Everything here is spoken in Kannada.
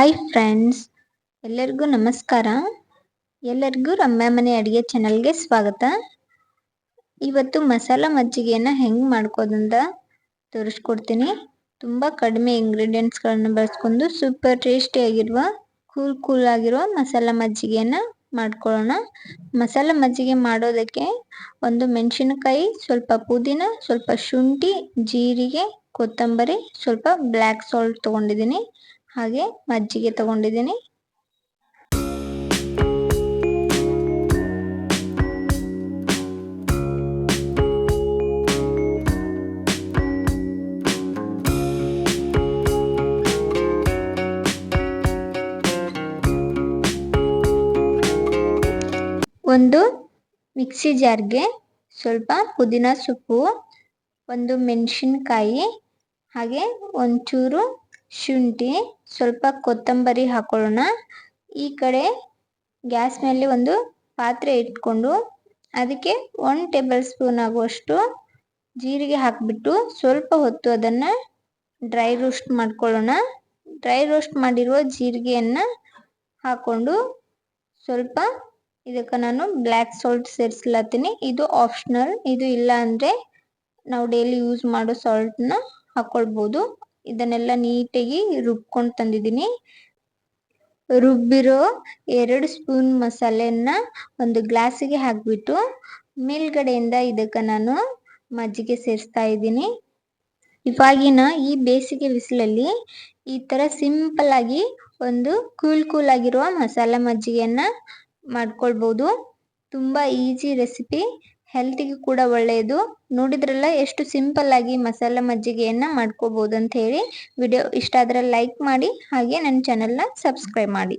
ಹಾಯ್ ಫ್ರೆಂಡ್ಸ್, ಎಲ್ಲರಿಗೂ ನಮಸ್ಕಾರ. ಎಲ್ಲರಿಗೂ ರಮ್ಯಾ ಮನೆ ಅಡುಗೆ ಚಾನಲ್ಗೆ ಸ್ವಾಗತ. ಇವತ್ತು ಮಸಾಲ ಮಜ್ಜಿಗೆಯನ್ನು ಹೆಂಗೆ ಮಾಡ್ಕೋದಂತ ತೋರಿಸ್ಕೊಡ್ತೀನಿ. ತುಂಬ ಕಡಿಮೆ ಇಂಗ್ರೀಡಿಯೆಂಟ್ಸ್ಗಳನ್ನು ಬಳಸ್ಕೊಂಡು ಸೂಪರ್ ಟೇಸ್ಟಿಯಾಗಿರುವ ಕೂಲ್ ಆಗಿರುವ ಮಸಾಲ ಮಜ್ಜಿಗೆಯನ್ನು ಮಾಡ್ಕೊಳ್ಳೋಣ. ಮಸಾಲ ಮಜ್ಜಿಗೆ ಮಾಡೋದಕ್ಕೆ ಒಂದು ಮೆಣಸಿನಕಾಯಿ, ಸ್ವಲ್ಪ ಪುದೀನ, ಸ್ವಲ್ಪ ಶುಂಠಿ, ಜೀರಿಗೆ, ಕೊತ್ತಂಬರಿ, ಸ್ವಲ್ಪ ಬ್ಲ್ಯಾಕ್ ಸಾಲ್ಟ್ ತೊಗೊಂಡಿದ್ದೀನಿ. ಹಾಗೆ ಮಜ್ಜಿಗೆ ತಗೊಂಡಿದ್ದೀನಿ. ಒಂದು ಮಿಕ್ಸಿ ಜಾರ್ಗೆ ಸ್ವಲ್ಪ ಪುದೀನ ಸೊಪ್ಪು, ಒಂದು ಮೆಣಸಿನಕಾಯಿ, ಹಾಗೆ ಒಂಚೂರು ಶುಂಠಿ, ಸ್ವಲ್ಪ ಕೊತ್ತಂಬರಿ ಹಾಕೊಳ್ಳೋಣ. ಈ ಕಡೆ ಗ್ಯಾಸ್ ಮೇಲೆ ಒಂದು ಪಾತ್ರೆ ಇಟ್ಕೊಂಡು ಅದಕ್ಕೆ 1 ಟೇಬಲ್ ಸ್ಪೂನ್ ಆಗುವಷ್ಟು ಜೀರಿಗೆ ಹಾಕಿಬಿಟ್ಟು ಸ್ವಲ್ಪ ಹೊತ್ತು ಅದನ್ನು ಡ್ರೈ ರೋಸ್ಟ್ ಮಾಡ್ಕೊಳ್ಳೋಣ. ಡ್ರೈ ರೋಸ್ಟ್ ಮಾಡಿರುವ ಜೀರಿಗೆಯನ್ನು ಹಾಕ್ಕೊಂಡು ಸ್ವಲ್ಪ ಇದಕ್ಕೆ ನಾನು ಬ್ಲ್ಯಾಕ್ ಸಾಲ್ಟ್ ಸೇರಿಸ್ಲತ್ತೀನಿ. ಇದು ಆಪ್ಷನಲ್, ಇದು ಇಲ್ಲ ಅಂದರೆ ನಾವು ಡೈಲಿ ಯೂಸ್ ಮಾಡೋ ಸಾಲ್ಟ್ನ ಹಾಕ್ಕೊಳ್ಬೋದು. ಇದನ್ನೆಲ್ಲ ನೀಟಾಗಿ ರುಬ್ಕೊಂಡು ತಂದಿದ್ದೀನಿ. ರುಬ್ಬಿರೋ 2 ಸ್ಪೂನ್ ಮಸಾಲೆಯನ್ನ ಒಂದು ಗ್ಲಾಸಿಗೆ ಹಾಕಿಬಿಟ್ಟು ಮೇಲ್ಗಡೆಯಿಂದ ಇದಕ್ಕೆ ನಾನು ಮಜ್ಜಿಗೆ ಸೇರಿಸ್ತಾ ಇದ್ದೀನಿ. ಇವಾಗಿನ ಈ ಬೇಸಿಗೆ ಬಿಸಿಲಲ್ಲಿ ಈ ಥರ ಸಿಂಪಲ್ ಆಗಿ ಒಂದು ಕೂಲ್ ಆಗಿರುವ ಮಸಾಲ ಮಜ್ಜಿಗೆಯನ್ನು ಮಾಡ್ಕೊಳ್ಬೋದು. ತುಂಬ ಈಸಿ ರೆಸಿಪಿ, ಹೆಲ್ತಿಗೆ ಕೂಡ ಒಳ್ಳೆಯದು. ನೋಡಿದ್ರಲ್ಲ ಎಷ್ಟು ಸಿಂಪಲ್ ಆಗಿ ಮಸಾಲ ಮಜ್ಜಿಗೆಯನ್ನು ಮಾಡ್ಕೋಬೋದು ಅಂತ ಹೇಳಿ. ವಿಡಿಯೋ ಇಷ್ಟ ಆದರೆ ಲೈಕ್ ಮಾಡಿ, ಹಾಗೆ ನನ್ನ ಚಾನಲ್ನ ಸಬ್ಸ್ಕ್ರೈಬ್ ಮಾಡಿ.